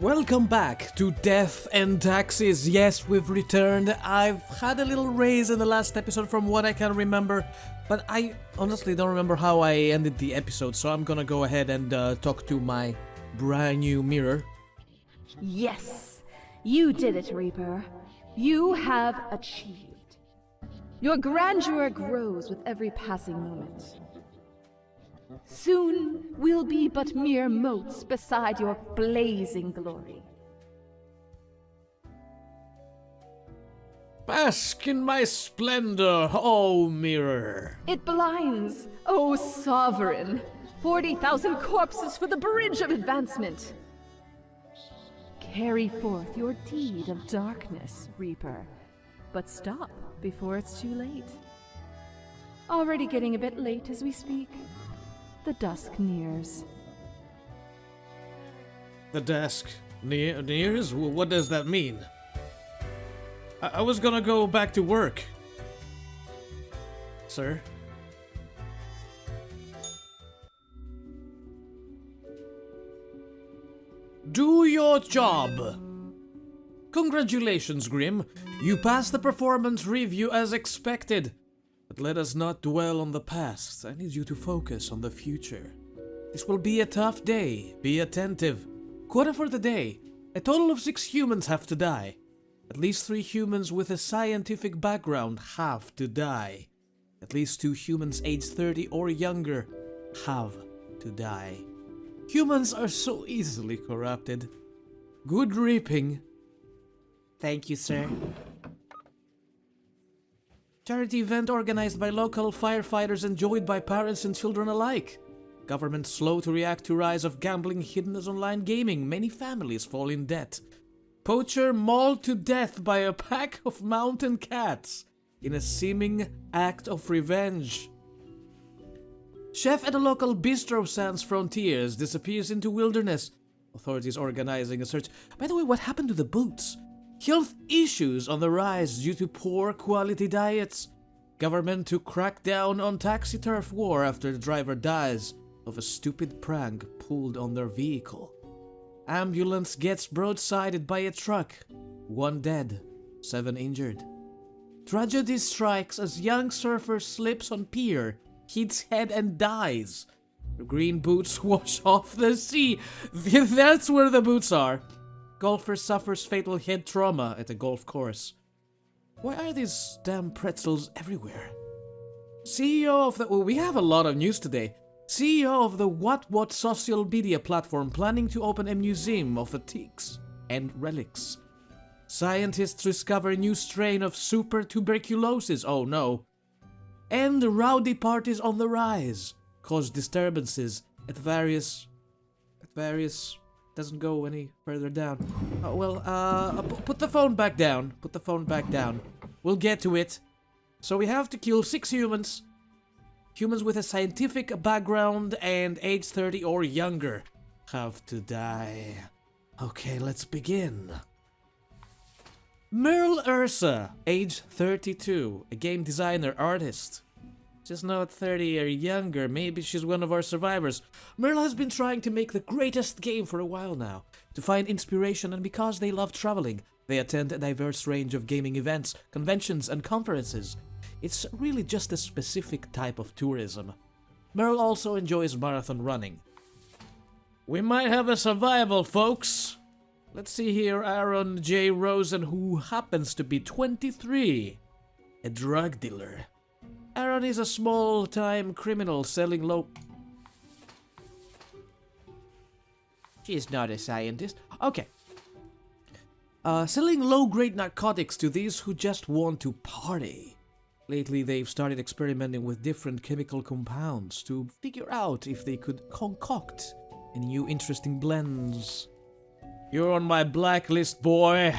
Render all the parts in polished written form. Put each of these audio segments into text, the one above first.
Welcome back to Death and Taxes. Yes, we've returned. I've had a little raise in the last episode from what I can remember, but I honestly don't remember how I ended the episode, so I'm gonna go ahead and talk to my brand new mirror. Yes, you did it, Reaper. You have achieved. Your grandeur grows with every passing moment. Soon we'll be but mere motes beside your blazing glory. Bask in my splendor, oh mirror. It blinds, O sovereign. 40,000 corpses for the bridge of advancement. Carry forth your deed of darkness, Reaper. But stop before it's too late. Already getting a bit late as we speak. The dusk nears. The dusk nears? What does that mean? I was gonna go back to work. Sir? Do your job! Congratulations, Grim. You passed the performance review as expected. But let us not dwell on the past. I need you to focus on the future. This will be a tough day. Be attentive. Quota for the day. A total of 6 humans have to die. At least 3 humans with a scientific background have to die. At least 2 humans aged 30 or younger have to die. Humans are so easily corrupted. Good reaping. Thank you, sir. Charity event organized by local firefighters, enjoyed by parents and children alike. Government slow to react to rise of gambling hidden as online gaming. Many families fall in debt. Poacher mauled to death by a pack of mountain cats in a seeming act of revenge. Chef at a local bistro sans frontiers disappears into wilderness. Authorities organizing a search. By the way, what happened to the boots? Health issues on the rise due to poor quality diets. Government to crack down on taxi turf war after the driver dies of a stupid prank pulled on their vehicle. Ambulance gets broadsided by a truck. 1 dead, 7 injured. Tragedy strikes as young surfer slips on pier, hits head and dies. The green boots wash off the sea. That's where the boots are. Golfer suffers fatal head trauma at a golf course. Why are these damn pretzels everywhere? CEO of the... Well, we have a lot of news today. CEO of the What social media platform planning to open a museum of antiques and relics. Scientists discover a new strain of super tuberculosis. Oh no. And rowdy parties on the rise cause disturbances at various... Doesn't go any further down. Oh, well, put the phone back down. Put the phone back down. We'll get to it. So we have to kill 6 humans. Humans with a scientific background and age 30 or younger have to die. Okay, let's begin. Merle Ursa, age 32, a game designer artist. She's not 30 or younger, maybe she's one of our survivors. Merle has been trying to make the greatest game for a while now, to find inspiration, and because they love traveling, they attend a diverse range of gaming events, conventions, and conferences. It's really just a specific type of tourism. Merle also enjoys marathon running. We might have a survival, folks. Let's see here, Aaron J. Rosen, who happens to be 23, a drug dealer. Aaron is a small-time criminal selling low... She's not a scientist. Okay. Selling low-grade narcotics to these who just want to party. Lately, they've started experimenting with different chemical compounds to figure out if they could concoct any new interesting blends. You're on my blacklist, boy.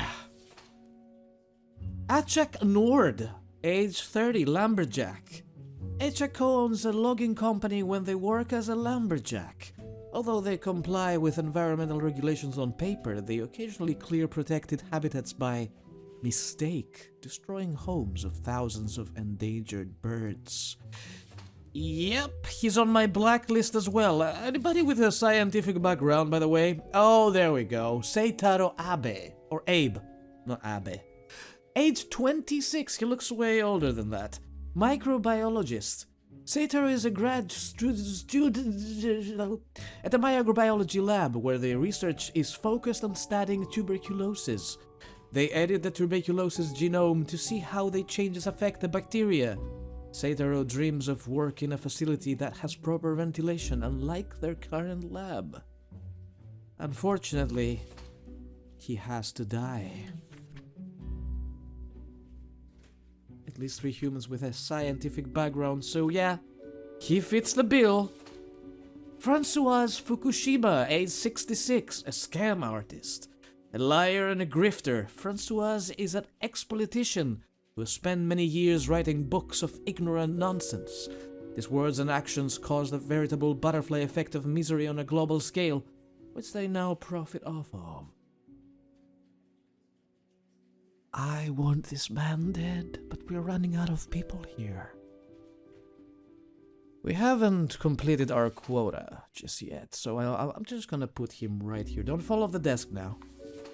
Achak Nord, age 30, lumberjack. Achak owns a logging company when they work as a lumberjack. Although they comply with environmental regulations on paper, they occasionally clear protected habitats by mistake, destroying homes of thousands of endangered birds. Yep, he's on my blacklist as well. Anybody with a scientific background, by the way? Oh, there we go. Seitaro Abe. Or Abe, not Abe. Age 26, he looks way older than that. Microbiologist. Seitaro is a grad student at the microbiology lab where the research is focused on studying tuberculosis. They edit the tuberculosis genome to see how the changes affect the bacteria. Seitaro dreams of work in a facility that has proper ventilation, unlike their current lab. Unfortunately, he has to die. At least 3 humans with a scientific background, so yeah, he fits the bill. Françoise Fukushima, age 66, a scam artist. A liar and a grifter, Françoise is an ex-politician who has spent many years writing books of ignorant nonsense. His words and actions caused a veritable butterfly effect of misery on a global scale, which they now profit off of. I want this man dead, but we're running out of people here. We haven't completed our quota just yet, so I'm just gonna put him right here. Don't fall off the desk now,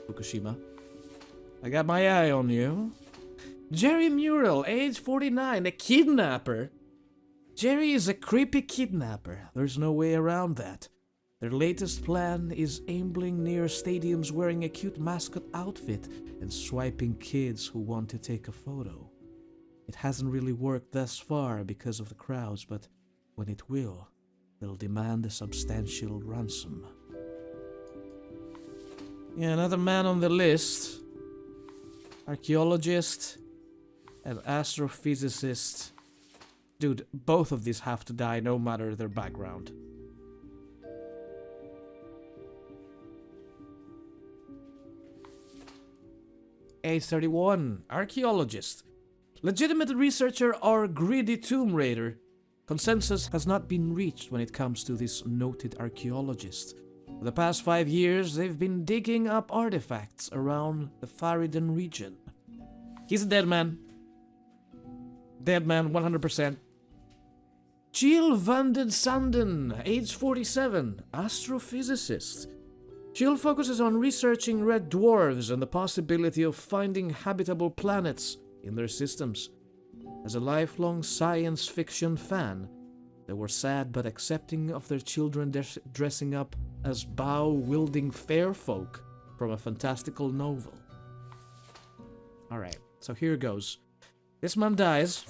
Fukushima. I got my eye on you. Jerry Murrell, age 49, a kidnapper. Jerry is a creepy kidnapper. There's no way around that. Their latest plan is ambling near stadiums wearing a cute mascot outfit and swiping kids who want to take a photo. It hasn't really worked thus far because of the crowds, but when it will, they'll demand a substantial ransom. Yeah, another man on the list. Archaeologist and astrophysicist. Dude, both of these have to die no matter their background. Age 31, archaeologist. Legitimate researcher or greedy tomb raider. Consensus has not been reached when it comes to this noted archaeologist. For the past 5 years, they've been digging up artifacts around the Faridan region. He's a dead man. Dead man, 100%. Jill van den Sanden, age 47, astrophysicist. Jill focuses on researching red dwarfs and the possibility of finding habitable planets in their systems. As a lifelong science fiction fan, they were sad but accepting of their children dressing up as bow-wielding fair folk from a fantastical novel. Alright, so here goes. This man dies.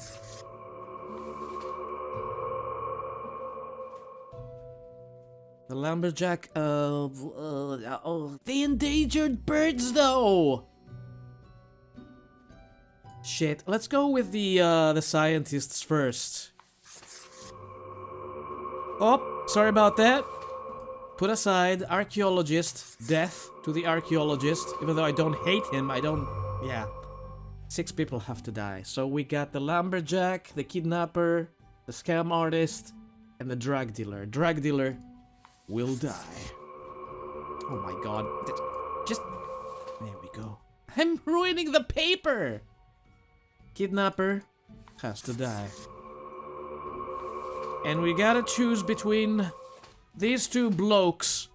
The lumberjack, the endangered birds though! Shit, let's go with the scientists first. Oh, sorry about that. Put aside, archaeologist, death to the archaeologist. Even though I don't hate him, yeah. 6 people have to die. So we got the lumberjack, the kidnapper, the scam artist, and the drug dealer. Drug dealer will die. Oh my god. Just... There we go. I'm ruining the paper! Kidnapper has to die. And we gotta choose between these 2 blokes.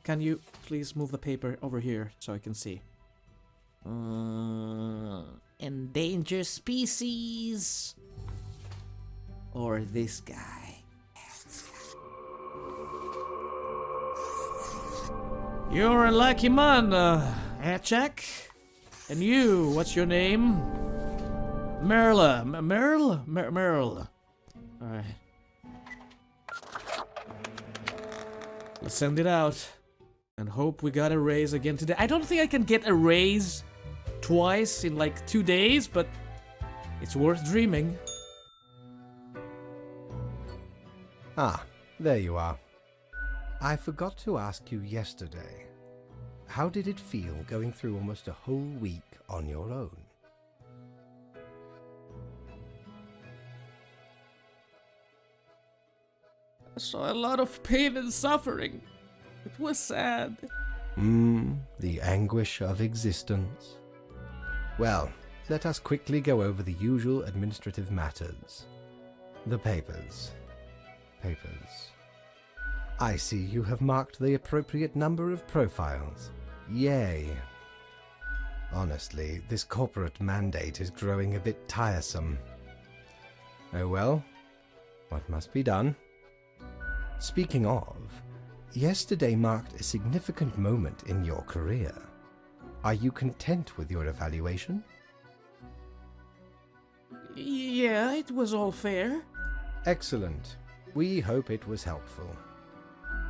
Can you please move the paper over here so I can see? Endangered species. Or this guy. You're a lucky man, Achak. And you, what's your name? Merle. Merle. Alright. Let's send it out. And hope we got a raise again today. I don't think I can get a raise twice in like 2 days, but it's worth dreaming. Ah, there you are. I forgot to ask you yesterday. How did it feel going through almost a whole week on your own? I saw a lot of pain and suffering. It was sad. The anguish of existence. Well, let us quickly go over the usual administrative matters. The papers. I see you have marked the appropriate number of profiles. Yay. Honestly, this corporate mandate is growing a bit tiresome. Oh well, what must be done? Speaking of, yesterday marked a significant moment in your career. Are you content with your evaluation? Yeah, it was all fair. Excellent. We hope it was helpful.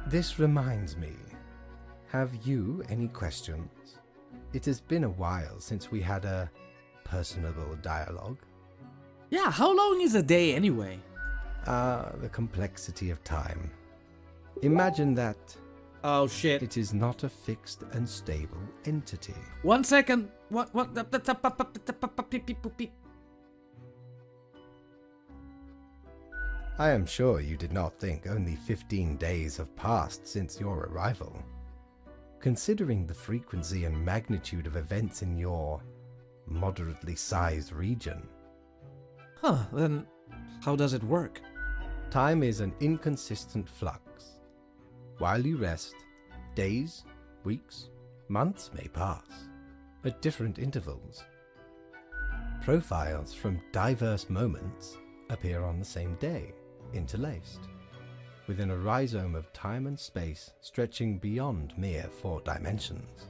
This reminds me, have you any questions? It has been a while since we had a personable dialogue. Yeah, how long is a day anyway? The complexity of time. Imagine that Oh shit. it is not a fixed and stable entity. 1 second. What? I am sure you did not think only 15 days have passed since your arrival. Considering the frequency and magnitude of events in your moderately sized region. Huh, then how does it work? Time is an inconsistent flux. While you rest, days, weeks, months may pass, at different intervals. Profiles from diverse moments appear on the same day, interlaced, within a rhizome of time and space stretching beyond mere 4 dimensions.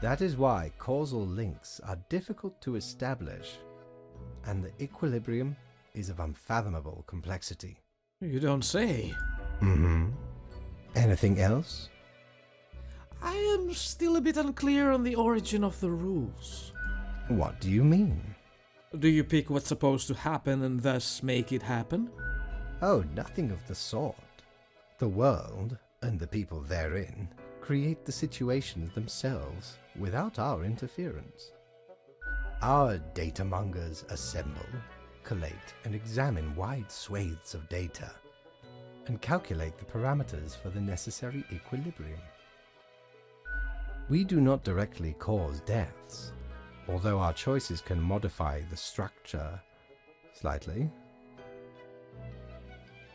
That is why causal links are difficult to establish, and the equilibrium is of unfathomable complexity. You don't say. Anything else? I am still a bit unclear on the origin of the rules. What do you mean? Do you pick what's supposed to happen and thus make it happen? Oh, nothing of the sort. The world, and the people therein, create the situations themselves without our interference. Our datamongers assemble, collate, and examine wide swathes of data, and calculate the parameters for the necessary equilibrium. We do not directly cause deaths, although our choices can modify the structure slightly.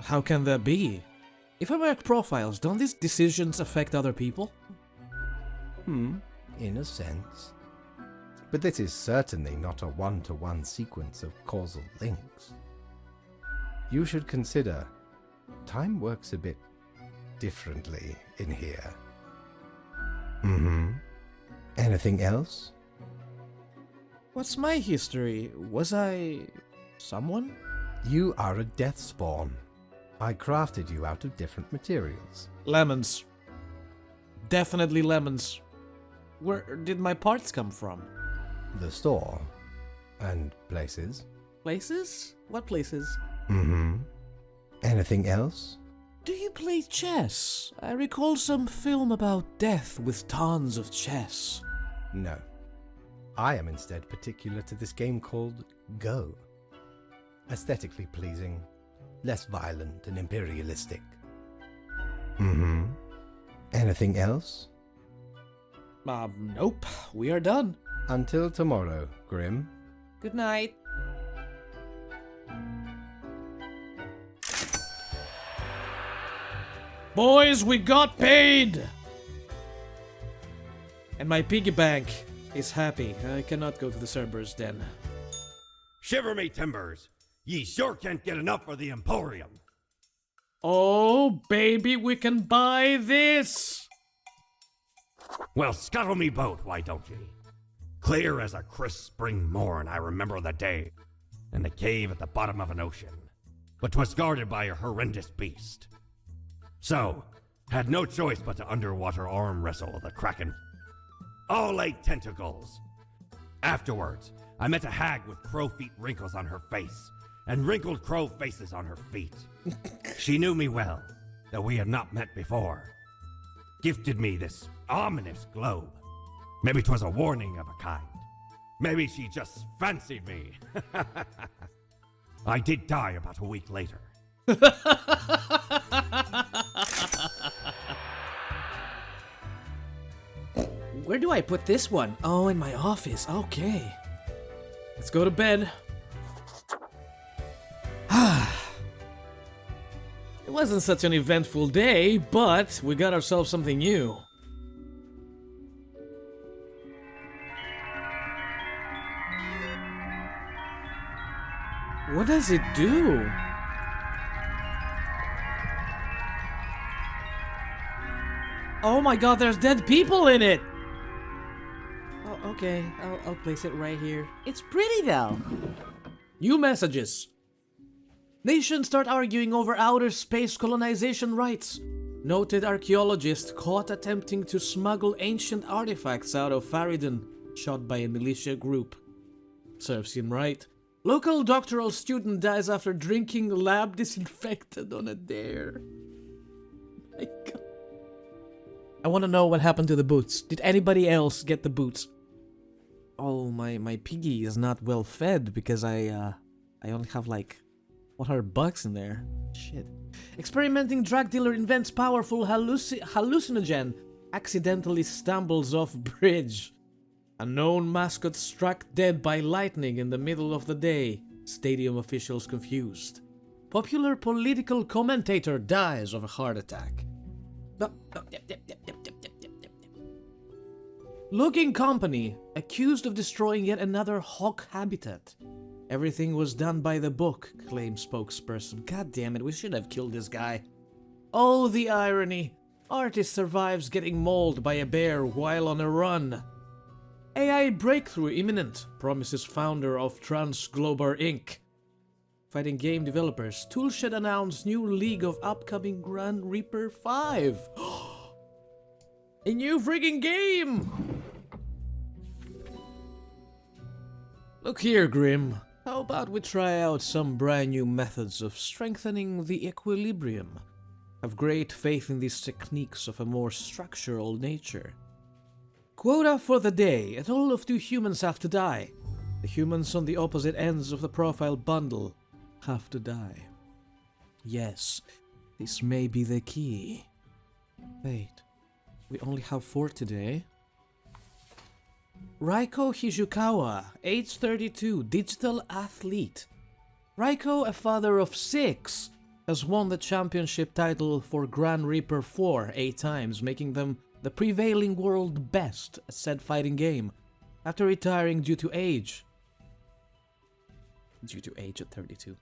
How can that be? If I mark profiles, don't these decisions affect other people? In a sense. But this is certainly not a one-to-one sequence of causal links. You should consider, time works a bit differently in here. Anything else? What's my history? Was I someone? You are a death spawn. I crafted you out of different materials. Lemons. Definitely lemons. Where did my parts come from? The store. And places. Places? What places? Anything else? Do you play chess? I recall some film about death with tons of chess. No. I am instead particular to this game called Go. Aesthetically pleasing, less violent and imperialistic. Anything else? Nope. We are done. Until tomorrow, Grim. Good night. Boys, we got paid! And my piggy bank is happy. I cannot go to the Cerberus den. Shiver me timbers! Ye sure can't get enough for the Emporium. Oh, baby, we can buy this! Well, scuttle me boat, why don't ye? Clear as a crisp spring morn, I remember the day, in the cave at the bottom of an ocean, but 'twas guarded by a horrendous beast. So, had no choice but to underwater arm wrestle the kraken. All 8 tentacles. Afterwards, I met a hag with crow feet wrinkles on her face, and wrinkled crow faces on her feet. She knew me well, though we had not met before. Gifted me this ominous globe. Maybe 'twas a warning of a kind. Maybe she just fancied me. I did die about a week later. Where do I put this one? Oh, in my office. Okay. Let's go to bed. wasn't such an eventful day, but we got ourselves something new. What does it do? Oh my god, there's dead people in it! Oh, okay, I'll place it right here. It's pretty though. New messages. Nations start arguing over outer space colonization rights. Noted archaeologist caught attempting to smuggle ancient artifacts out of Faridun, shot by a militia group. Serves him right. Local doctoral student dies after drinking lab disinfectant on a dare. My god. I want to know what happened to the boots. Did anybody else get the boots? Oh, my piggy is not well fed because I only have like $100 in there. Shit. Experimenting drug dealer invents powerful hallucinogen. Accidentally stumbles off bridge. A known mascot struck dead by lightning in the middle of the day. Stadium officials confused. Popular political commentator dies of a heart attack. Logging company accused of destroying yet another hawk habitat. Everything was done by the book, claims spokesperson. God damn it, we should have killed this guy. Oh, the irony. Artist survives getting mauled by a bear while on a run. AI breakthrough imminent, promises founder of Transglobar Inc. Fighting game developers, Toolshed announced new league of upcoming Grand Reaper 5. A new friggin' game! Look here, Grim. How about we try out some brand new methods of strengthening the equilibrium? Have great faith in these techniques of a more structural nature. Quota for the day. A total of 2 humans have to die. The humans on the opposite ends of the profile bundle have to die. Yes, this may be the key. Wait, we only have 4 today. Raiko Hizukawa, age 32, digital athlete. Raiko, a father of 6, has won the championship title for Grand Reaper 4 8 times, making them the prevailing world best at said fighting game, after retiring due to age. Due to age at 32.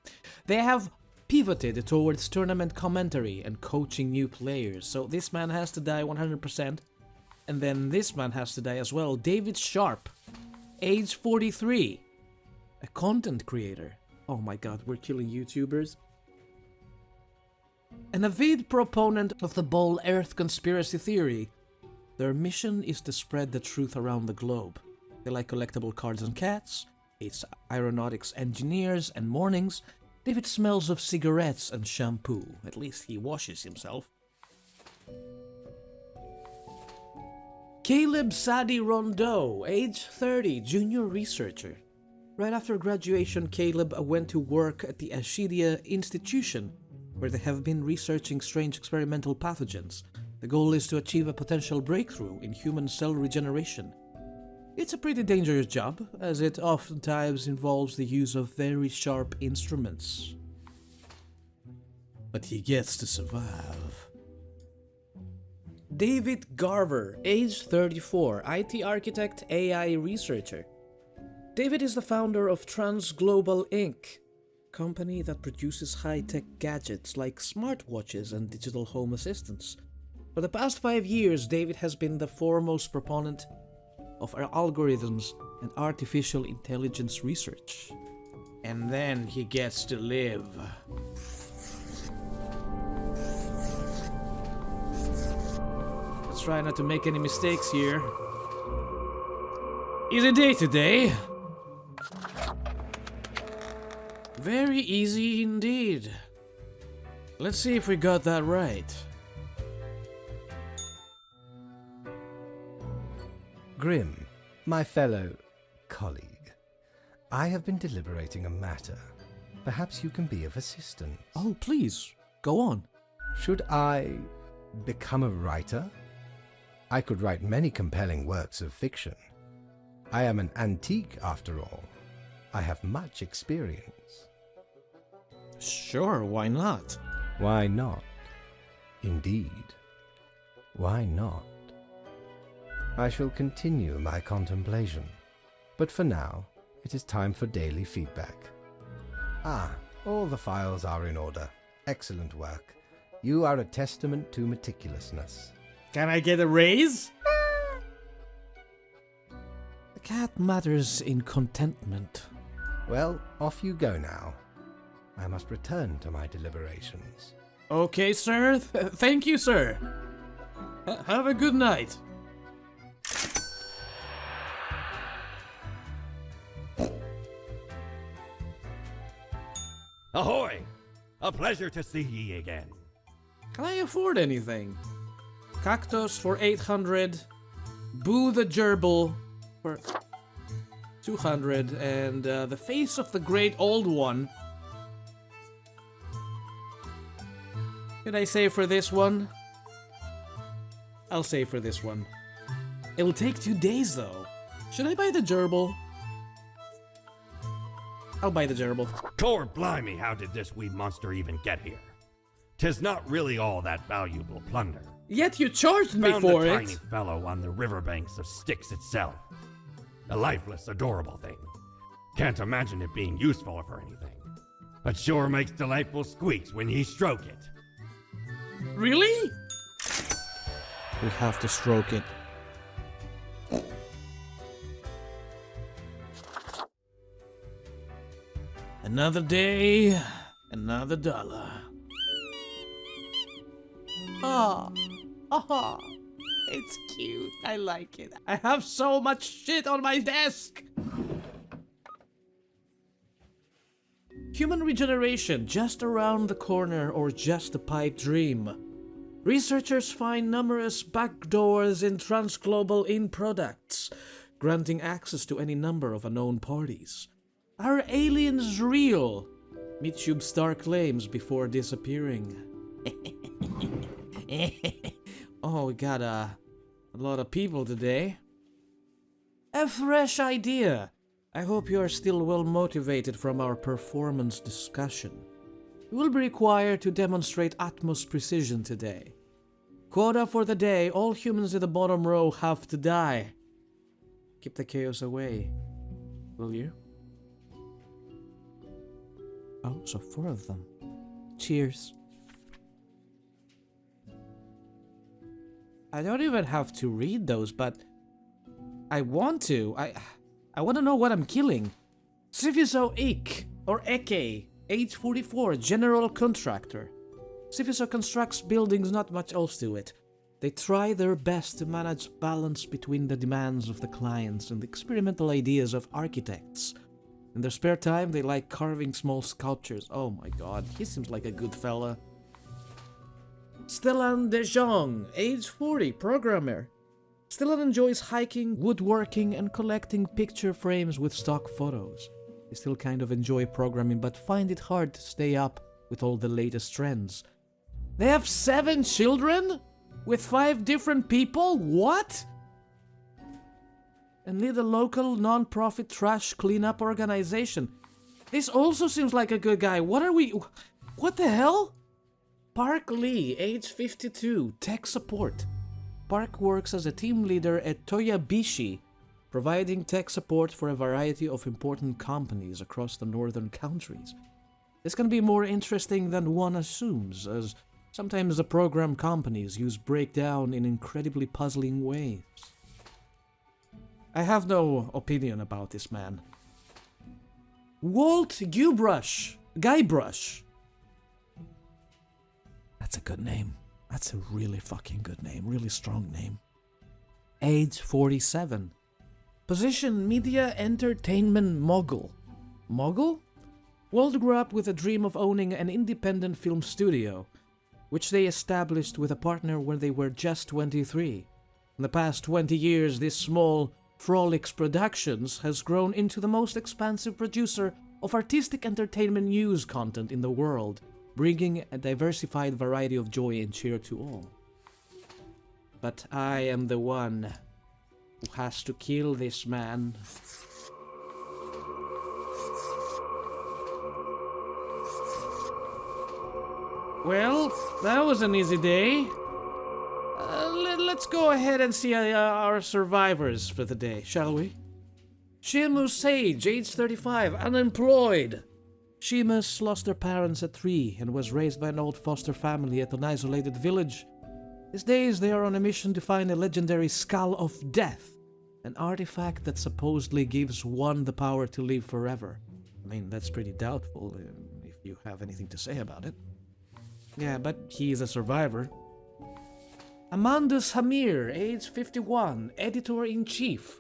They have pivoted towards tournament commentary and coaching new players, so this man has to die 100%. And then this man has to die as well. David Sharp, age 43, a content creator. Oh my god, we're killing YouTubers. An avid proponent of the Ball Earth conspiracy theory. Their mission is to spread the truth around the globe. They like collectible cards and cats. It's aeronautics engineers and mornings. David smells of cigarettes and shampoo. At least he washes himself. Caleb Sadi Rondeau, age 30, junior researcher. Right after graduation, Caleb went to work at the Ashidia Institution, where they have been researching strange experimental pathogens. The goal is to achieve a potential breakthrough in human cell regeneration. It's a pretty dangerous job, as it oftentimes involves the use of very sharp instruments. But he gets to survive. David Garver, age 34, IT architect, AI researcher. David is the founder of Transglobal Inc., a company that produces high-tech gadgets like smartwatches and digital home assistants. For the past 5 years, David has been the foremost proponent of our algorithms and artificial intelligence research. And then he gets to live. Let's try not to make any mistakes here. Easy day today. Very easy indeed. Let's see if we got that right. Grim, my fellow colleague, I have been deliberating a matter. Perhaps you can be of assistance. Oh, please, go on. Should I become a writer? I could write many compelling works of fiction. I am an antique, after all. I have much experience. Sure, why not? Why not? Indeed, why not? I shall continue my contemplation, but for now, it is time for daily feedback. All the files are in order. Excellent work. You are a testament to meticulousness. Can I get a raise? The cat matters in contentment. Well, off you go now. I must return to my deliberations. Okay, sir. Thank you, sir. Have a good night. Ahoy! A pleasure to see ye again. Can I afford anything? Cactus for 800. Boo the Gerbil for 200. And the face of the great old one. Should I say for this one? I'll say for this one. It'll take 2 days though. Should I buy the gerbil? I'll buy the gerbil. Core blimey, how did this wee monster even get here? 'Tis not really all that valuable plunder. Yet you charged me Found for a it! tiny fellow on the riverbanks of Styx itself. A lifeless, adorable thing. Can't imagine it being useful for anything. But sure makes delightful squeaks when ye stroke it. Really? We have to stroke it. Another day, another dollar. It's cute. I like it. I have so much shit on my desk. Human regeneration just around the corner or just a pipe dream? Researchers find numerous backdoors in transglobal in products, granting access to any number of unknown parties. Are aliens real? Mitchub Star claims before disappearing. Oh, we got a lot of people today. A fresh idea. I hope you are still well motivated from our performance discussion. You will be required to demonstrate utmost precision today. Quota for the day, all humans in the bottom row have to die. Keep the chaos away, will you? Oh, so 4 of them. Cheers. I don't even have to read those, but I want to. I want to know what I'm killing. Sifiso Ik, or Eke, age 44, general contractor. Sifiso constructs buildings, not much else to it. They try their best to manage balance between the demands of the clients and the experimental ideas of architects. In their spare time, they like carving small sculptures. Oh my god, he seems like a good fella. Stellan De Jong, age 40, programmer. Stellan enjoys hiking, woodworking, and collecting picture frames with stock photos. They still kind of enjoy programming, but find it hard to stay up with all the latest trends. They have 7 children? With 5 different people? What? And lead a local non-profit trash cleanup organization. This also seems like a good guy. What the hell? Park Lee, age 52, tech support. Park works as a team leader at Toyabishi, providing tech support for a variety of important companies across the northern countries. This can be more interesting than one assumes, as sometimes the program companies use breakdown in incredibly puzzling ways. I have no opinion about this man. Walt Guybrush. That's a good name. That's a really fucking good name. Really strong name. Age 47. Position media entertainment mogul. Mogul? Walt grew up with a dream of owning an independent film studio, which they established with a partner when they were just 23. In the past 20 years, this small Frolics Productions has grown into the most expansive producer of artistic entertainment news content in the world, bringing a diversified variety of joy and cheer to all. But I am the one who has to kill this man. Well, that was an easy day. Let's go ahead and see our survivors for the day, shall we? Sheamus Sage, age 35, unemployed. Sheamus lost their parents at 3 and was raised by an old foster family at an isolated village. These days, they are on a mission to find a legendary Skull of Death, an artifact that supposedly gives one the power to live forever. I mean, that's pretty doubtful, if you have anything to say about it. Yeah, but he is a survivor. Amandus Hamir, age 51, editor-in-chief.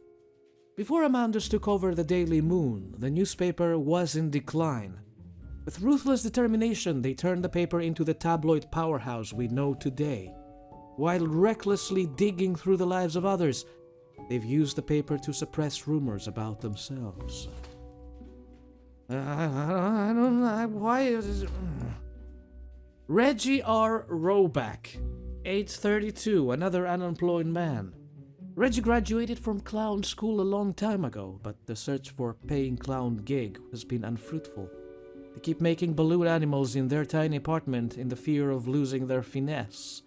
Before Amandus took over the Daily Moon, the newspaper was in decline. With ruthless determination, they turned the paper into the tabloid powerhouse we know today. While recklessly digging through the lives of others, they've used the paper to suppress rumors about themselves. I don't know, why is it... Reggie R. Roback, age 32, another unemployed man. Reggie graduated from clown school a long time ago, but the search for a paying clown gig has been unfruitful. They keep making balloon animals in their tiny apartment in the fear of losing their finesse.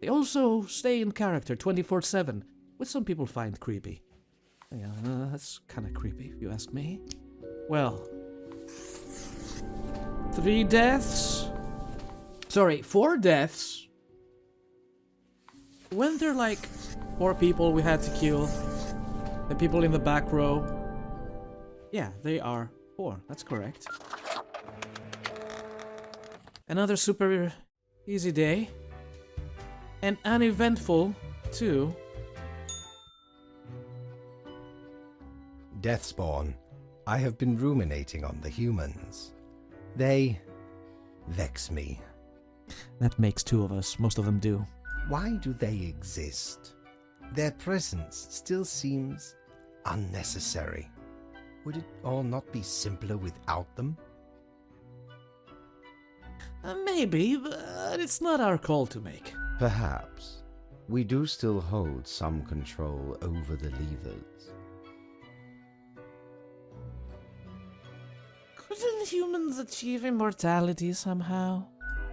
They also stay in character 24/7, which some people find creepy. Yeah, that's kind of creepy, if you ask me. Well, 4 deaths. Weren't there like 4 people we had to kill? The people in the back row? Yeah, they are 4. That's correct. Another super easy day. And uneventful, too. Deathspawn, I have been ruminating on the humans. They vex me. That makes 2 of us. Most of them do. Why do they exist? Their presence still seems unnecessary. Would it all not be simpler without them? Maybe, but it's not our call to make. Perhaps. We do still hold some control over the levers. Couldn't humans achieve immortality somehow?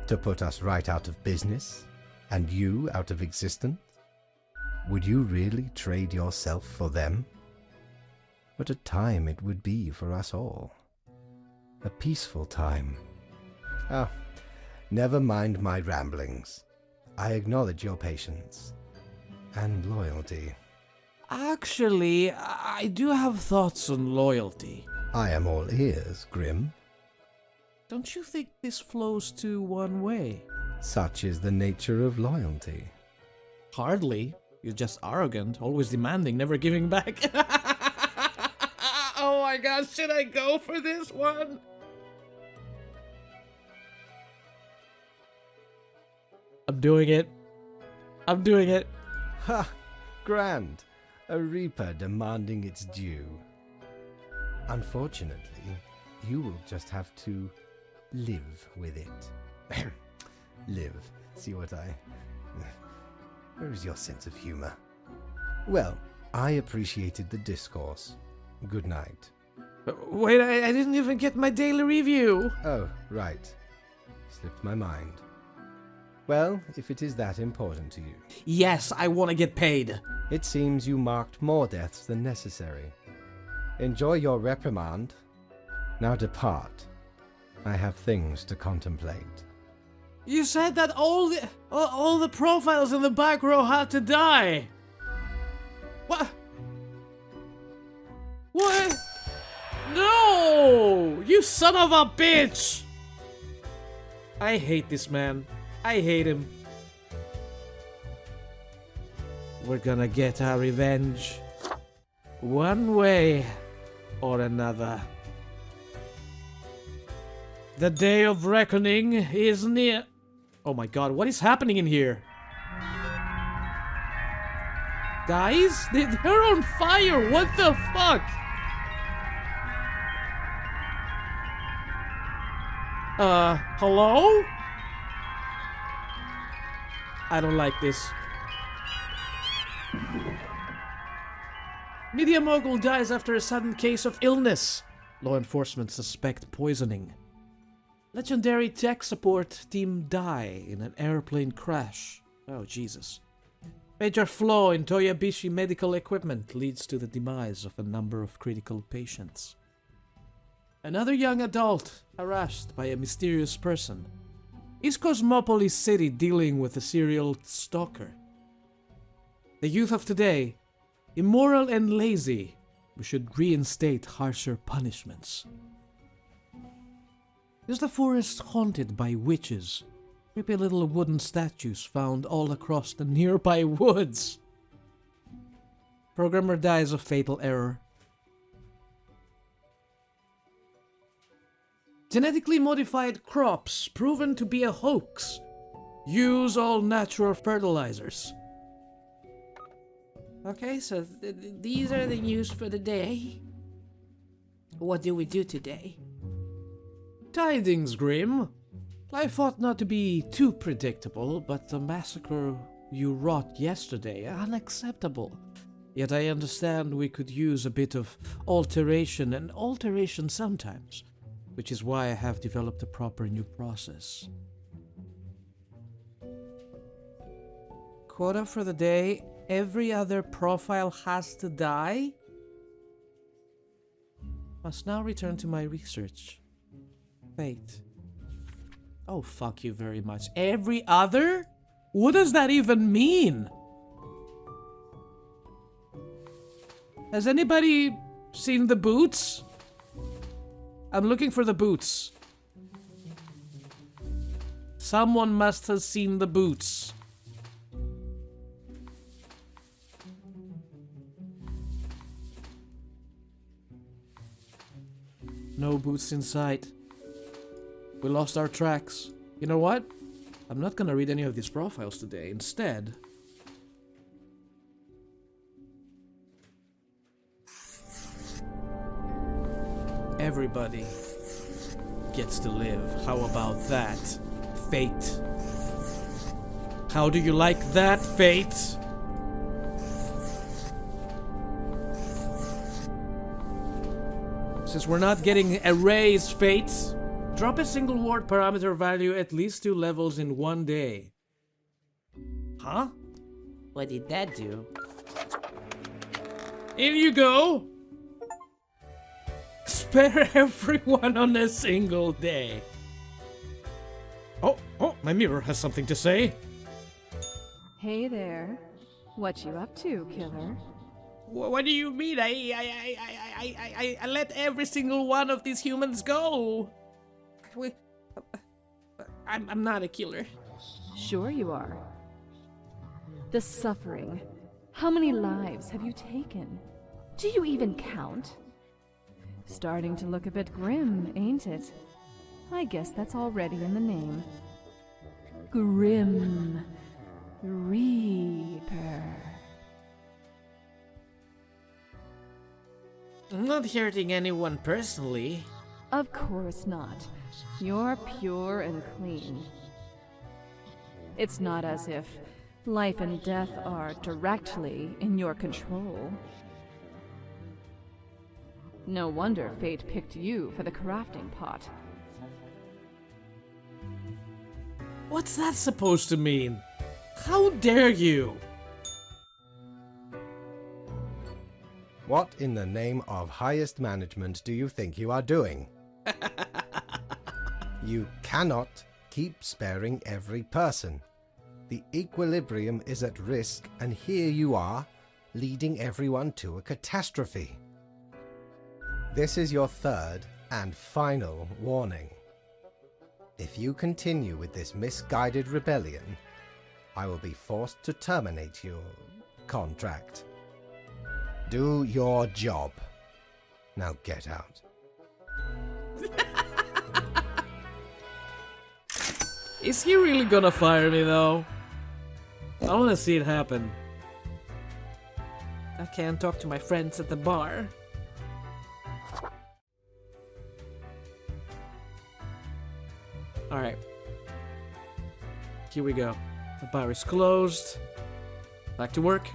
To put us right out of business? And you out of existence? Would you really trade yourself for them? What a time it would be for us all. A peaceful time. Ah, never mind my ramblings. I acknowledge your patience and loyalty. Actually, I do have thoughts on loyalty. I am all ears, Grim. Don't you think this flows to one way? Such is the nature of loyalty. Hardly. You're just arrogant, always demanding, never giving back. Oh my god, should I go for this one? I'm doing it. Ha! Grand! A reaper demanding its due. Unfortunately, you will just have to live with it. Live. See what I... Where is your sense of humor? Well, I appreciated the discourse. Good night. Wait, I didn't even get my daily review. Oh, right. Slipped my mind. Well, if it is that important to you. Yes, I want to get paid. It seems you marked more deaths than necessary. Enjoy your reprimand. Now depart. I have things to contemplate. You said that all the profiles in the back row had to die. What? What? No! You son of a bitch! I hate this man. I hate him. We're gonna get our revenge. One way or another. The day of reckoning is near. Oh my god, what is happening in here? Guys, they're on fire! What the fuck? Hello? I don't like this. Media mogul dies after a sudden case of illness. Law enforcement suspect poisoning. Legendary tech support team die in an airplane crash. Oh, Jesus. Major flaw in Toyabishi medical equipment leads to the demise of a number of critical patients. Another young adult harassed by a mysterious person. Is Cosmopolis City dealing with a serial stalker? The youth of today, immoral and lazy. We should reinstate harsher punishments. Is the forest haunted by witches? Creepy little wooden statues found all across the nearby woods. Programmer dies of fatal error. Genetically modified crops proven to be a hoax. Use all natural fertilizers. Okay, so these are the news for the day. What do we do today? Tidings, Grim. Life ought not to be too predictable, but the massacre you wrought yesterday, unacceptable. Yet I understand we could use a bit of alteration, and alteration sometimes, which is why I have developed a proper new process. Quota for the day, every other profile has to die? Must now return to my research. Fate. Oh, fuck you very much. Every other? What does that even mean? Has anybody seen the boots? I'm looking for the boots. Someone must have seen the boots. No boots in sight. We lost our tracks. You know what? I'm not gonna read any of these profiles today. Instead... everybody gets to live. How about that, Fate? How do you like that, Fate? Since we're not getting a raise, Fate, drop a single word parameter value at least 2 levels in 1 day. Huh? What did that do? Here you go! Spare everyone on a single day. Oh, my mirror has something to say. Hey there. What you up to, killer? What do you mean? I let every single one of these humans go. I'm not a killer. Sure you are. The suffering. How many lives have you taken? Do you even count? Starting to look a bit grim, ain't it? I guess that's already in the name. Grim Reaper. I'm not hurting anyone personally. Of course not. You're pure and clean. It's not as if life and death are directly in your control. No wonder fate picked you for the crafting pot. What's that supposed to mean? How dare you? What in the name of highest management do you think you are doing? You cannot keep sparing every person. The equilibrium is at risk, and here you are, leading everyone to a catastrophe. This is your third and final warning. If you continue with this misguided rebellion, I will be forced to terminate your contract. Do your job. Now get out. Is he really gonna fire me though? I wanna see it happen. I can't talk to my friends at the bar. Alright. Here we go. The bar is closed. Back to work.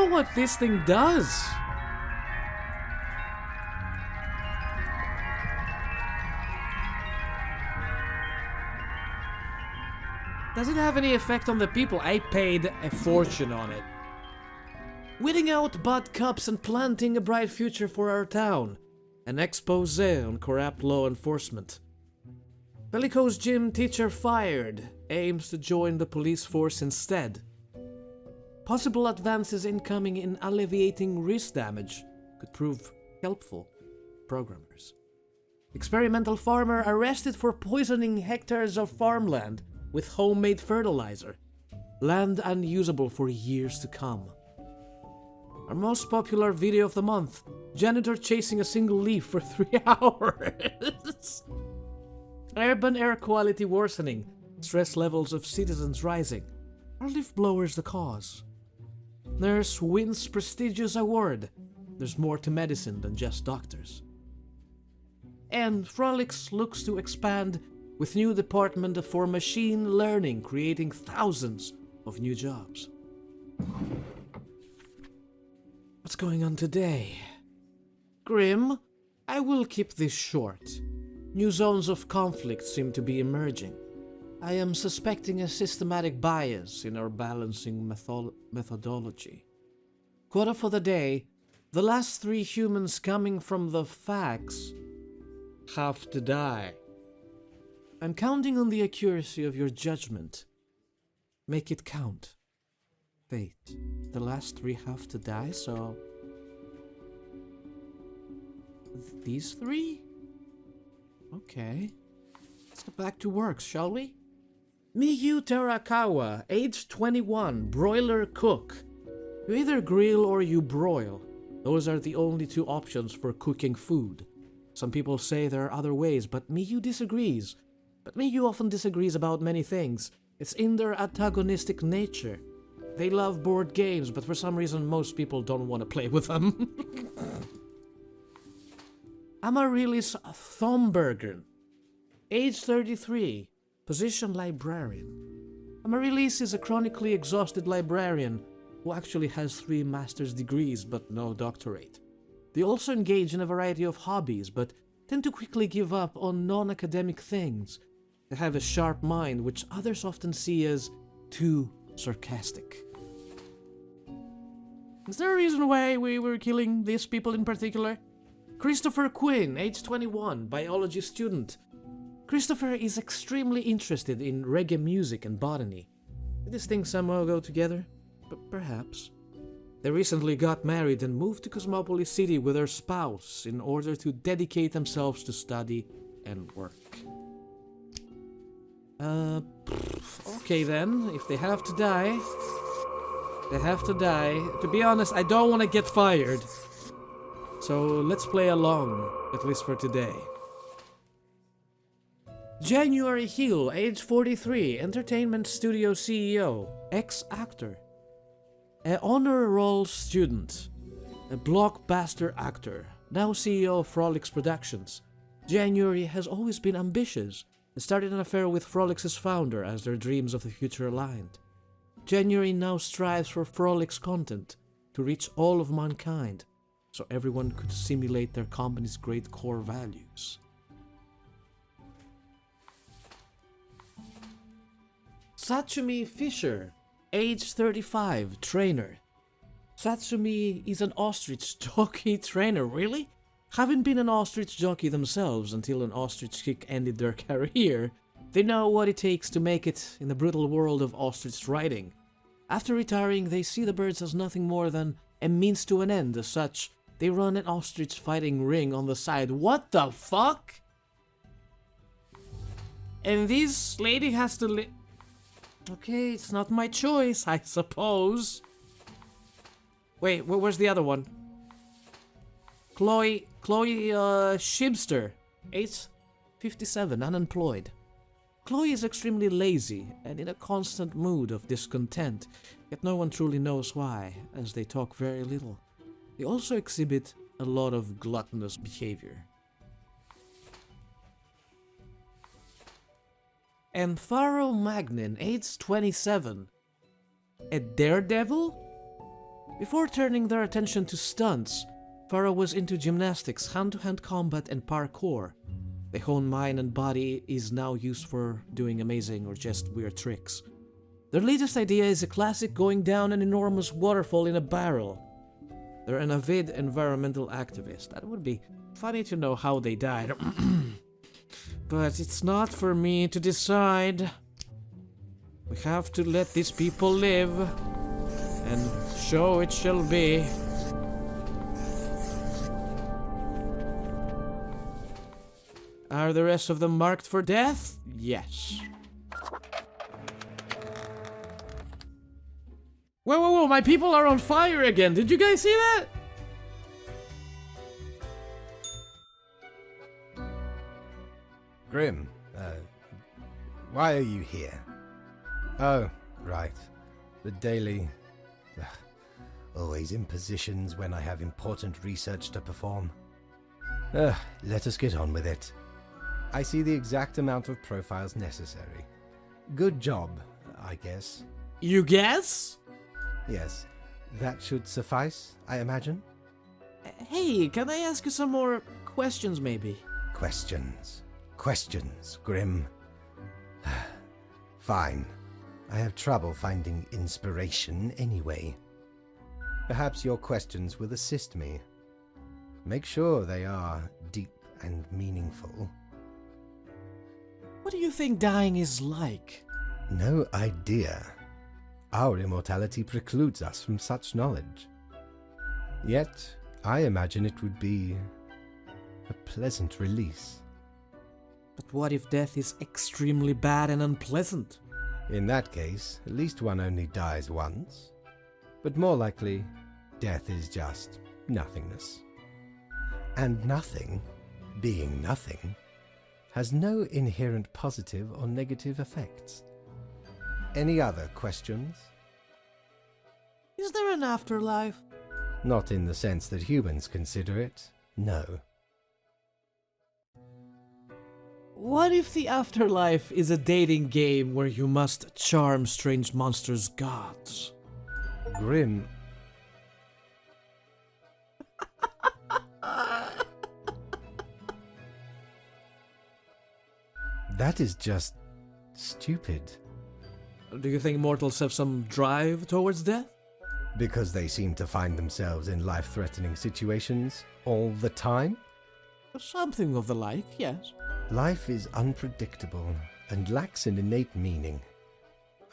know what this thing does. Does it have any effect on the people? I paid a fortune on it. Weeding out bad cops and planting a bright future for our town. An expose on corrupt law enforcement. Bellico's gym teacher fired. Aims to join the police force instead. Possible advances incoming in alleviating wrist damage could prove helpful. Programmers. Experimental farmer arrested for poisoning hectares of farmland with homemade fertilizer. Land unusable for years to come. Our most popular video of the month. Janitor chasing a single leaf for 3 hours. Urban air quality worsening. Stress levels of citizens rising. Are leaf blowers the cause? Nurse wins prestigious award. There's more to medicine than just doctors. And Frolics looks to expand with new department for machine learning, creating thousands of new jobs. What's going on today? Grim, I will keep this short. New zones of conflict seem to be emerging. I am suspecting a systematic bias in our balancing methodology. Quota for the day, the last 3 humans coming from the facts have to die. I'm counting on the accuracy of your judgment. Make it count. Wait, the last 3 have to die, so... these 3? Okay. Let's get back to work, shall we? Miyu Terakawa, age 21, broiler cook. You either grill or you broil. Those are the only 2 options for cooking food. Some people say there are other ways, but Miyu disagrees. But Miyu often disagrees about many things. It's in their antagonistic nature. They love board games, but for some reason most people don't want to play with them. Amaryllis Thombergen, age 33, position librarian. Amaryllis is a chronically exhausted librarian who actually has 3 master's degrees but no doctorate. They also engage in a variety of hobbies but tend to quickly give up on non-academic things. They have a sharp mind which others often see as too sarcastic. Is there a reason why we were killing these people in particular? Christopher Quinn, age 21, biology student. Christopher is extremely interested in reggae music and botany. Did these things somehow go together? Perhaps. They recently got married and moved to Cosmopolis City with their spouse in order to dedicate themselves to study and work. Okay then, if they have to die, they have to die. To be honest, I don't want to get fired. So let's play along, at least for today. January Hill, age 43, entertainment studio CEO, ex-actor. An honor roll student, a blockbuster actor, now CEO of Frolics Productions. January has always been ambitious and started an affair with Frolics' founder as their dreams of the future aligned. January now strives for Frolics content to reach all of mankind, so everyone could simulate their company's great core values. Satsumi Fisher, age 35, trainer. Satsumi is an ostrich jockey trainer, really? Haven't been an ostrich jockey themselves until an ostrich kick ended their career. They know what it takes to make it in the brutal world of ostrich riding. After retiring, they see the birds as nothing more than a means to an end. As such, they run an ostrich fighting ring on the side. What the fuck? And this lady has to Okay, it's not my choice, I suppose. Wait, where's the other one? Chloe Shibster, age 57, unemployed. Chloe is extremely lazy and in a constant mood of discontent, yet no one truly knows why, as they talk very little. They also exhibit a lot of gluttonous behavior. Ampharo Magnin, age 27. A daredevil? Before turning their attention to stunts, Pharaoh was into gymnastics, hand-to-hand combat, and parkour. The whole mind and body is now used for doing amazing or just weird tricks. Their latest idea is a classic going down an enormous waterfall in a barrel. They're an avid environmental activist. That would be funny to know how they died. But it's not for me to decide. We have to let these people live, and so it shall be. Are the rest of them marked for death? Yes. Whoa, whoa, whoa, my people are on fire again. Did you guys see that? Grim, why are you here? Oh, right. The daily... always impositions when I have important research to perform. Let us get on with it. I see the exact amount of profiles necessary. Good job, I guess. You guess? Yes, that should suffice, I imagine. Hey, can I ask you some more questions, maybe? Questions. Questions, Grim. Fine. I have trouble finding inspiration anyway. Perhaps your questions will assist me. Make sure they are deep and meaningful. What do you think dying is like? No idea. Our immortality precludes us from such knowledge. Yet, I imagine it would be a pleasant release. But what if death is extremely bad and unpleasant? In that case, at least one only dies once. But more likely, death is just nothingness. And nothing, being nothing, has no inherent positive or negative effects. Any other questions? Is there an afterlife? Not in the sense that humans consider it, no. What if the afterlife is a dating game where you must charm strange monsters' gods? Grim. That is just stupid. Do you think mortals have some drive towards death? Because they seem to find themselves in life-threatening situations all the time? Something of the like, yes. Life is unpredictable and lacks an innate meaning.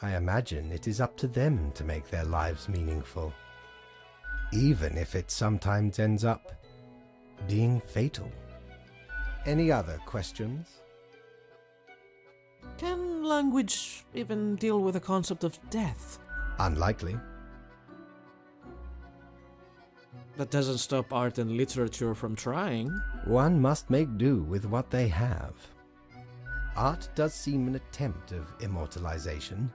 I imagine it is up to them to make their lives meaningful, even if it sometimes ends up being fatal. Any other questions? Can language even deal with the concept of death? Unlikely. That doesn't stop art and literature from trying. One must make do with what they have. Art does seem an attempt of immortalization,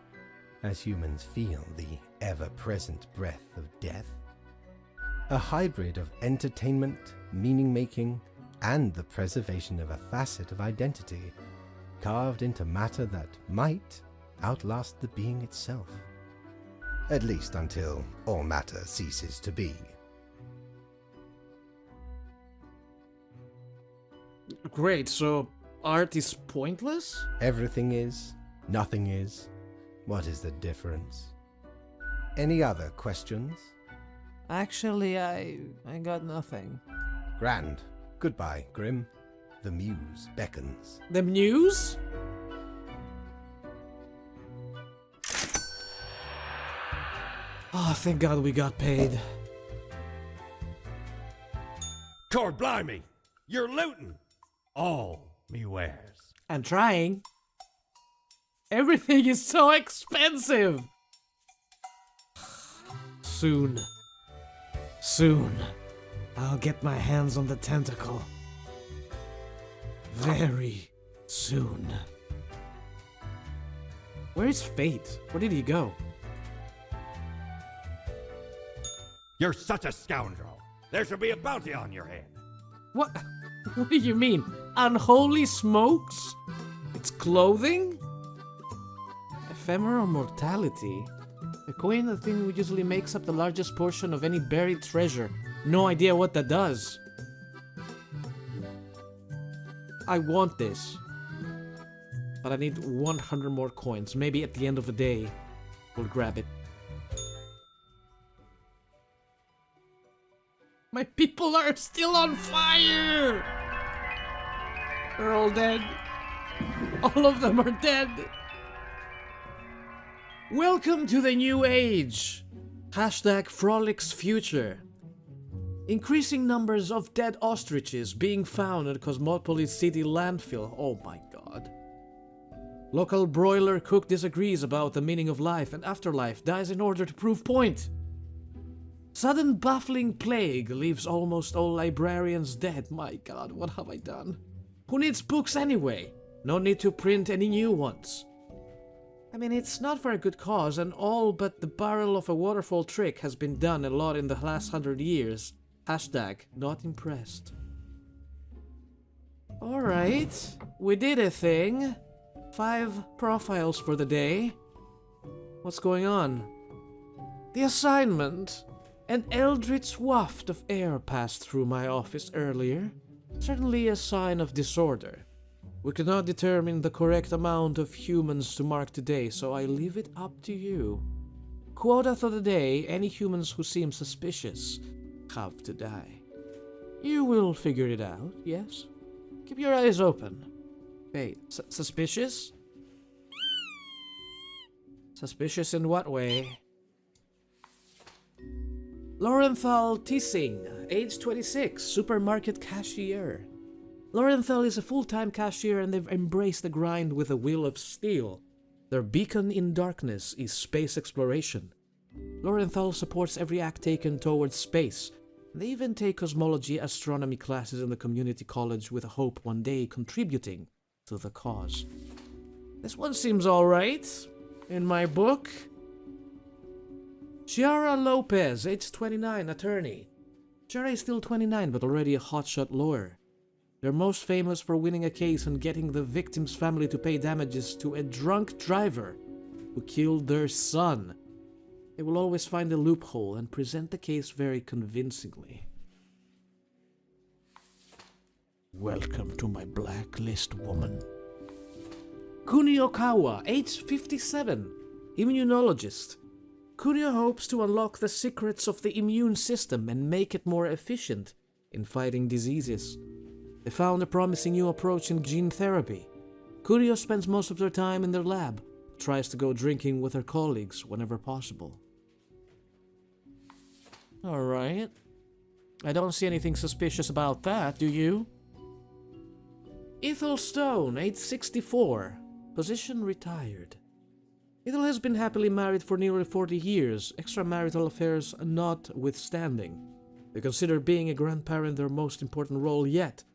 as humans feel the ever-present breath of death. A hybrid of entertainment, meaning-making, and the preservation of a facet of identity, carved into matter that might outlast the being itself. At least until all matter ceases to be. Great, so art is pointless? Everything is, nothing is. What is the difference? Any other questions? Actually, I got nothing. Grand. Goodbye, Grim. The muse beckons. The muse? Oh, thank God we got paid. Cord blimey! You're looting! All me wares. I'm trying. Everything is so expensive! Soon, I'll get my hands on the tentacle. Very soon. Where is Fate? Where did he go? You're such a scoundrel. There should be a bounty on your head. What? What do you mean? Unholy smokes? It's clothing? Ephemeral mortality? A coin, a thing which usually makes up the largest portion of any buried treasure. No idea what that does. I want this. But I need 100 more coins. Maybe at the end of the day, we'll grab it. My people are still on fire! They're all dead. All of them are dead. Welcome to the new age. Hashtag Frolic's future. Increasing numbers of dead ostriches being found at Cosmopolis City landfill. Oh my god. Local broiler cook disagrees about the meaning of life and afterlife, dies in order to prove point. Sudden baffling plague leaves almost all librarians dead. My god, what have I done? Who needs books anyway? No need to print any new ones. I mean, it's not for a good cause, and all but the barrel of a waterfall trick has been done a lot in the last 100 years. Hashtag not impressed. Alright, we did a thing. 5 profiles for the day. What's going on? The assignment. An eldritch waft of air passed through my office earlier. Certainly a sign of disorder. We could not determine the correct amount of humans to mark today, so I leave it up to you. Quota for the day, any humans who seem suspicious have to die. You will figure it out, yes? Keep your eyes open. Wait, suspicious? Suspicious in what way? Lorenthal Tissing, age 26, supermarket cashier. Lorenthal is a full-time cashier and they've embraced the grind with a will of steel. Their beacon in darkness is space exploration. Lorenthal supports every act taken towards space. They even take cosmology astronomy classes in the community college with a hope one day contributing to the cause. This one seems alright in my book. Chiara Lopez, age 29, attorney. Chiara is still 29 but already a hotshot lawyer. They're most famous for winning a case and getting the victim's family to pay damages to a drunk driver who killed their son. They will always find a loophole and present the case very convincingly. Welcome to my blacklist, woman. Kunio Kawa, age 57, immunologist. Kunio hopes to unlock the secrets of the immune system and make it more efficient in fighting diseases. They found a promising new approach in gene therapy. Kunio spends most of their time in their lab, tries to go drinking with her colleagues whenever possible. Alright. I don't see anything suspicious about that, do you? Ethel Stone, age 64, position retired. Ethel has been happily married for nearly 40 years, extramarital affairs notwithstanding. They consider being a grandparent their most important role yet.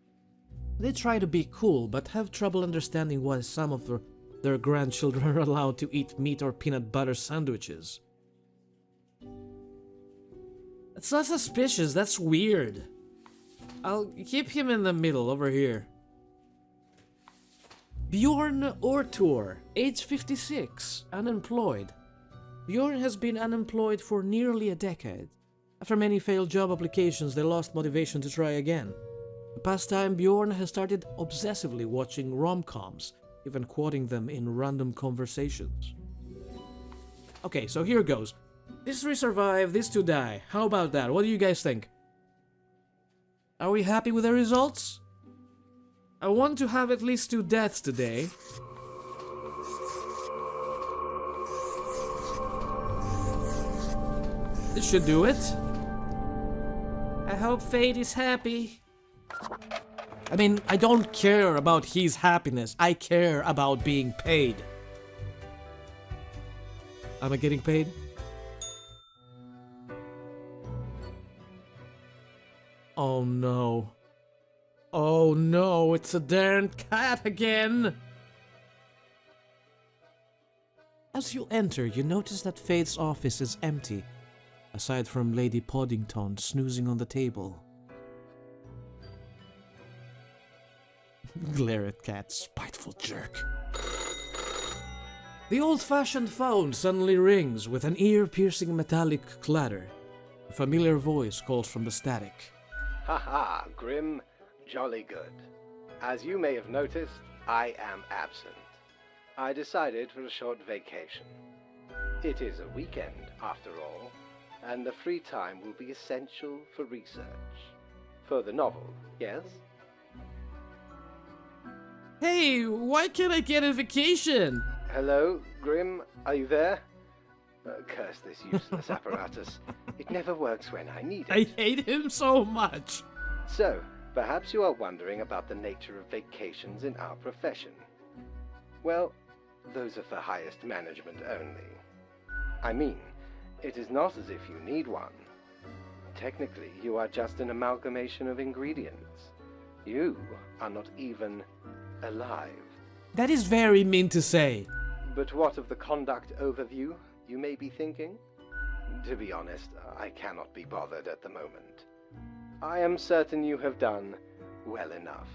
They try to be cool, but have trouble understanding why some of their grandchildren are allowed to eat meat or peanut butter sandwiches. That's not suspicious, that's weird. I'll keep him in the middle, over here. Bjorn Ortur, age 56, unemployed. Bjorn has been unemployed for nearly a decade. After many failed job applications, they lost motivation to try again. The past time, Bjorn has started obsessively watching rom-coms, even quoting them in random conversations. Okay, so here goes. These 3 survive, these 2 die. How about that? What do you guys think? Are we happy with the results? I want to have at least 2 deaths today. This should do it. I hope Fate is happy. I mean, I don't care about his happiness. I care about being paid. Am I getting paid? Oh no. Oh no, it's a darn cat again! As you enter, you notice that Faith's office is empty, aside from Lady Poddington snoozing on the table. Glare at cat, spiteful jerk. The old-fashioned phone suddenly rings with an ear-piercing metallic clatter. A familiar voice calls from the static. Haha, Grim, jolly good. As you may have noticed, I am absent. I decided for a short vacation. It is a weekend, after all, and the free time will be essential for research. For the novel, yes? Hey, why can't I get a vacation? Hello, Grim, are you there? Curse this useless apparatus. It never works when I need it. I hate him so much. So, perhaps you are wondering about the nature of vacations in our profession. Well, those are for highest management only. I mean, it is not as if you need one. Technically, you are just an amalgamation of ingredients. You are not even alive. That is very mean to say. But what of the conduct overview, you may be thinking? To be honest, I cannot be bothered at the moment. I am certain you have done well enough.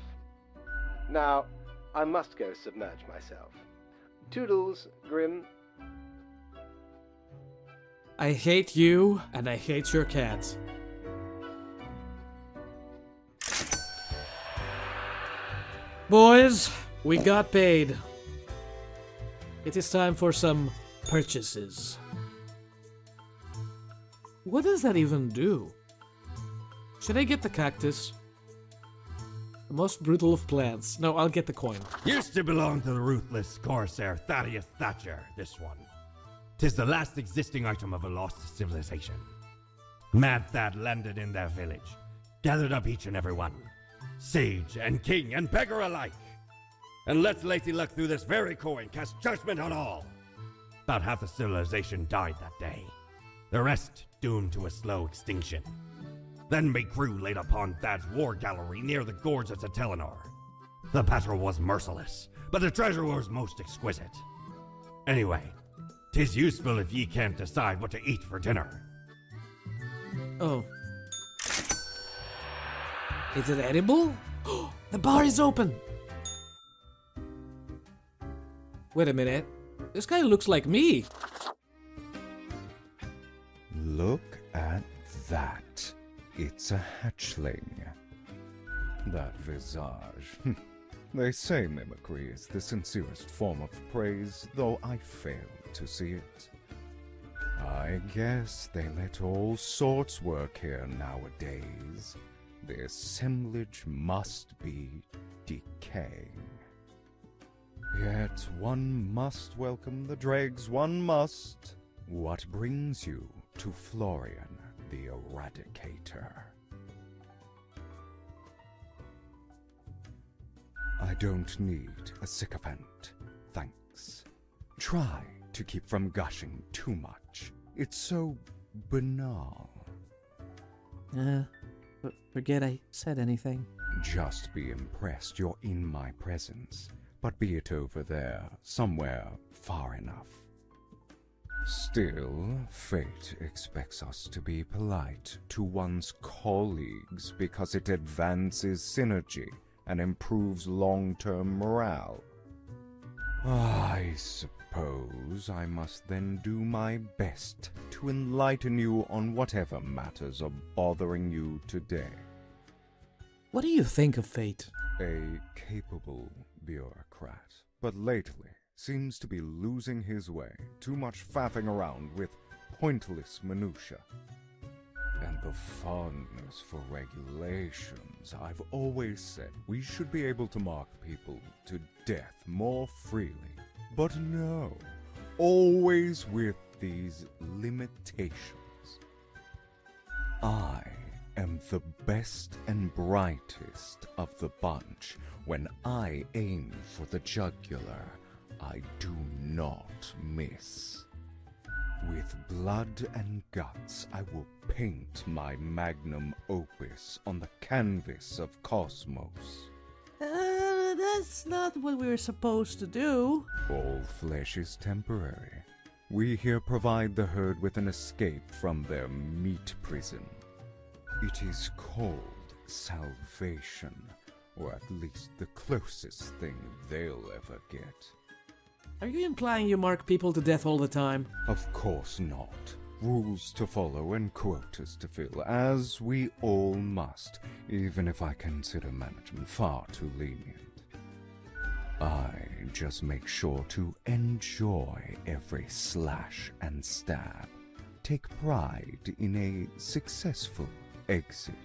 Now, I must go submerge myself. Toodles, Grim. I hate you, and I hate your cat. Boys, we got paid. It is time for some purchases. What does that even do? Should I get the cactus? The most brutal of plants. No, I'll get the coin. Used to belong to the ruthless corsair Thaddeus Thatcher, this one. 'Tis the last existing item of a lost civilization. Mad Thad landed in their village, gathered up each and every one, sage and king and beggar alike, and let Lazy Luck through this very coin cast judgment on all. About half the civilization died that day, the rest doomed to a slow extinction. Then my crew laid upon Thad's war gallery near the gorge of Telenor. The battle was merciless, but the treasure was most exquisite. Anyway, 'tis useful if ye can't decide what to eat for dinner. Oh. Is it edible? The bar is open! Wait a minute. This guy looks like me. Look at that. It's a hatchling. That visage. They say mimicry is the sincerest form of praise, though I fail to see it. I guess they let all sorts work here nowadays. The assemblage must be decaying. Yet one must welcome the dregs, one must. What brings you to Florian the Eradicator? I don't need a sycophant, thanks. Try to keep from gushing too much. It's so banal. Forget I said anything. Just be impressed you're in my presence, but be it over there, somewhere far enough. Still, fate expects us to be polite to one's colleagues because it advances synergy and improves long-term morale. I suppose I must then do my best to enlighten you on whatever matters are bothering you today. What do you think of fate? A capable bureaucrat, but lately seems to be losing his way, too much faffing around with pointless minutia. And the fondness for regulations. I've always said we should be able to mark people to death more freely. But no, always with these limitations. I am the best and brightest of the bunch. When I aim for the jugular, I do not miss. With blood and guts, I will paint my magnum opus on the canvas of cosmos. That's not what we were supposed to do. All flesh is temporary. We here provide the herd with an escape from their meat prison. It is called salvation, or at least the closest thing they'll ever get. Are you implying you mark people to death all the time? Of course not. Rules to follow and quotas to fill, as we all must, even if I consider management far too lenient. I just make sure to enjoy every slash and stab. Take pride in a successful exit.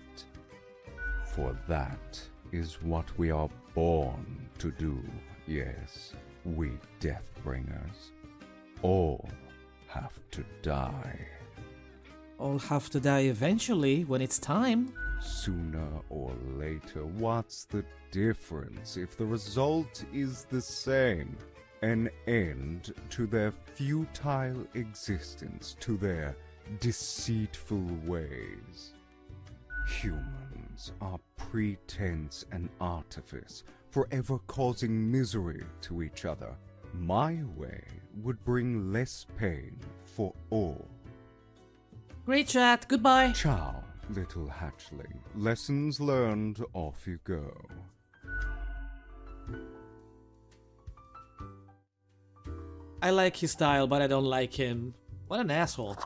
For that is what we are born to do, yes, we Deathbringers. All have to die. All have to die eventually, when it's time. Sooner or later, what's the difference if the result is the same? An end to their futile existence, to their deceitful ways. Humans are pretense and artifice, forever causing misery to each other. My way would bring less pain for all. Great chat, goodbye. Ciao, little hatchling. Lessons learned, off you go. I like his style, but I don't like him. What an asshole.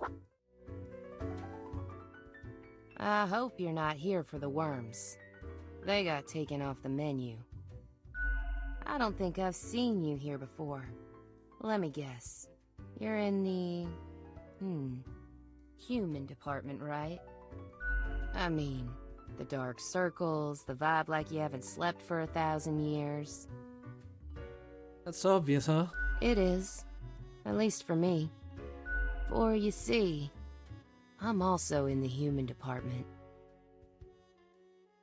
I hope you're not here for the worms. They got taken off the menu. I don't think I've seen you here before. Let me guess. You're in the... human department, right? I mean, the dark circles, the vibe like you haven't slept for 1,000 years. That's obvious, huh? It is. At least for me. For you see, I'm also in the human department.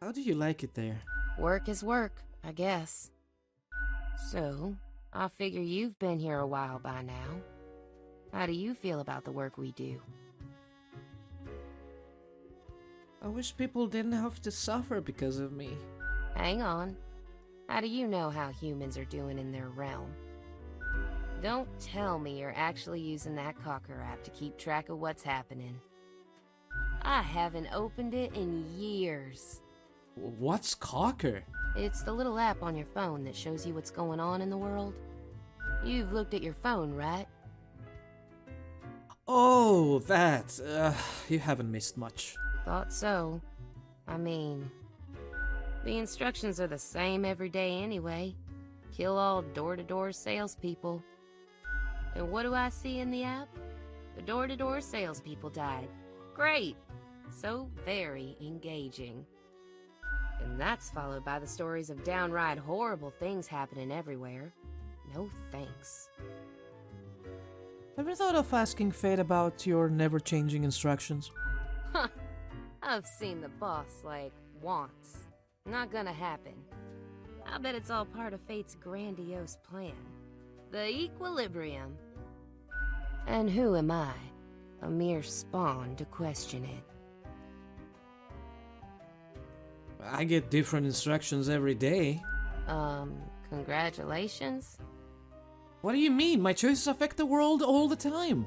How do you like it there? Work is work, I guess. So, I figure you've been here a while by now. How do you feel about the work we do? I wish people didn't have to suffer because of me. Hang on. How do you know how humans are doing in their realm? Don't tell me you're actually using that Cocker app to keep track of what's happening. I haven't opened it in years. What's Cocker? It's the little app on your phone that shows you what's going on in the world. You've looked at your phone, right? Oh, that. You haven't missed much. Thought so. I mean, the instructions are the same every day anyway. Kill all door-to-door salespeople. And what do I see in the app? The door-to-door salespeople died. Great! So very engaging. And that's followed by the stories of downright horrible things happening everywhere. No thanks. Ever thought of asking Fate about your never-changing instructions? Huh. I've seen the boss, like, once. Not gonna happen. I bet it's all part of Fate's grandiose plan. The equilibrium. And who am I? A mere spawn to question it. I get different instructions every day. Congratulations? What do you mean? My choices affect the world all the time.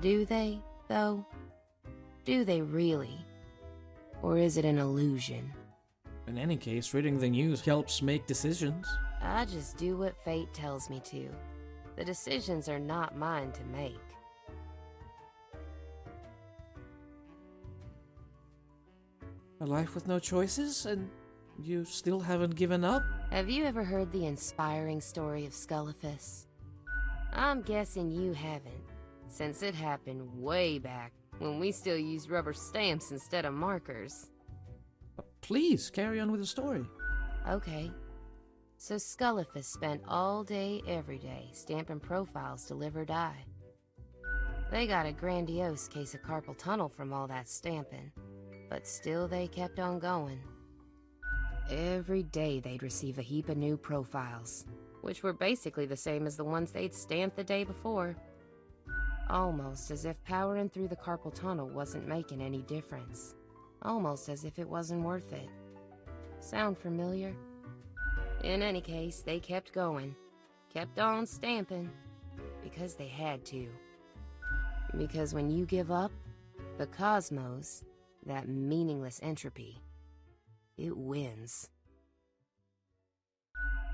Do they, though? Do they really? Or is it an illusion? In any case, reading the news helps make decisions. I just do what fate tells me to. The decisions are not mine to make. A life with no choices, and you still haven't given up? Have you ever heard the inspiring story of Scullifus? I'm guessing you haven't, since it happened way back when we still used rubber stamps instead of markers. Please, carry on with the story. Okay. So Scullifus spent all day, every day, stamping profiles to live or die. They got a grandiose case of carpal tunnel from all that stamping, but still they kept on going. Every day they'd receive a heap of new profiles, which were basically the same as the ones they'd stamped the day before. Almost as if powering through the carpal tunnel wasn't making any difference. Almost as if it wasn't worth it. Sound familiar? In any case, they kept going. Kept on stamping. Because they had to. Because when you give up, the cosmos, that meaningless entropy, it wins.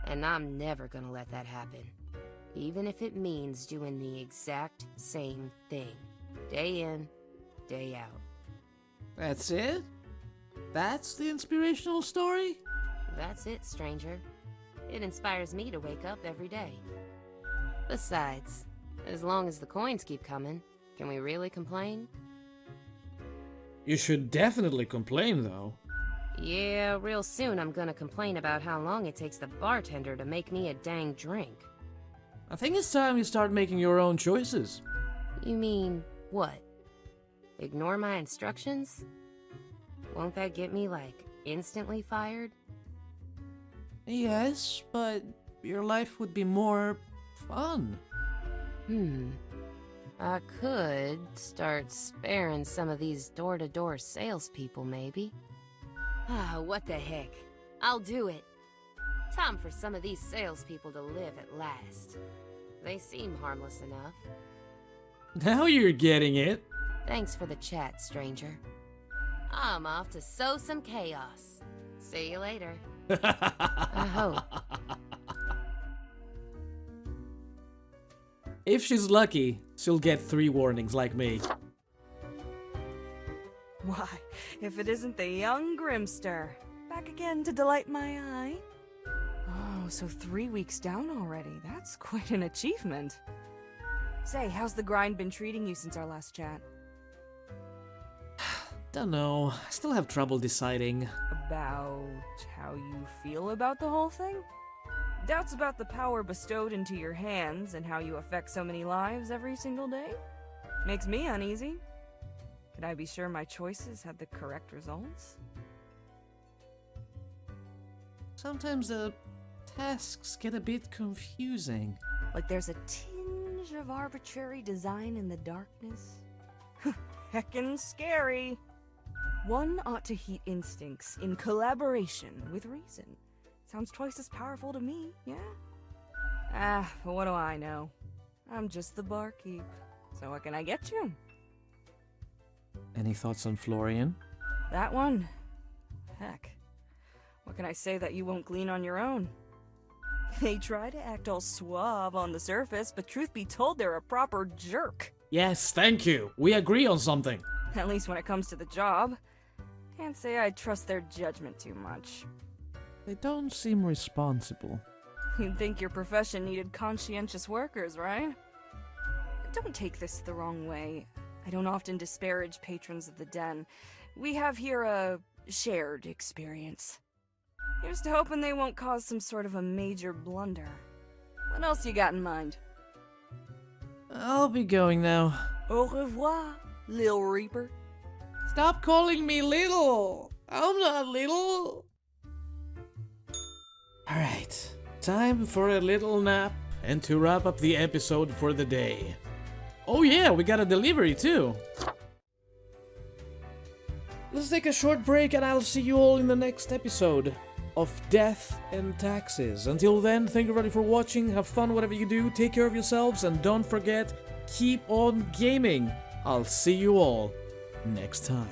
And I'm never gonna let that happen. even if it means doing the exact same thing, day in, day out. That's it? That's the inspirational story? That's it, stranger. It inspires me to wake up every day. Besides, as long as the coins keep coming, can we really complain? You should definitely complain, though. Yeah, real soon I'm gonna complain about how long it takes the bartender to make me a dang drink. I think it's time you start making your own choices. You mean, what? Ignore my instructions? Won't that get me, like, instantly fired? Yes, but your life would be more fun. I could start sparing some of these door-to-door salespeople, maybe. What the heck? I'll do it. Time for some of these salespeople to live at last. They seem harmless enough. Now you're getting it. Thanks for the chat, stranger. I'm off to sow some chaos. See you later. I hope. If she's lucky, she'll get 3 warnings like me. Why, if it isn't the young Grimster, back again to delight my eye. Oh, so 3 weeks down already. That's quite an achievement. Say, how's the grind been treating you since our last chat? Dunno, I still have trouble deciding. About how you feel about the whole thing? Doubts about the power bestowed into your hands and how you affect so many lives every single day? Makes me uneasy. Can I be sure my choices had the correct results? Sometimes the tasks get a bit confusing. Like there's a tinge of arbitrary design in the darkness? Heckin' scary! One ought to heed instincts in collaboration with reason. Sounds twice as powerful to me, yeah? But what do I know? I'm just the barkeep. So what can I get you? Any thoughts on Florian? That one? Heck. What can I say that you won't glean on your own? They try to act all suave on the surface, but truth be told, they're a proper jerk. Yes, thank you. We agree on something. At least when it comes to the job. Can't say I trust their judgment too much. They don't seem responsible. You'd think your profession needed conscientious workers, right? Don't take this the wrong way. I don't often disparage patrons of the den. We have here a shared experience. Here's to hoping they won't cause some sort of a major blunder. What else you got in mind? I'll be going now. Au revoir, Lil Reaper. Stop calling me little. I'm not little. Alright, time for a little nap and to wrap up the episode for the day. Oh yeah, we got a delivery too. Let's take a short break and I'll see you all in the next episode of Death and Taxes. Until then, thank you everybody for watching, have fun whatever you do, take care of yourselves, and don't forget, keep on gaming. I'll see you all next time.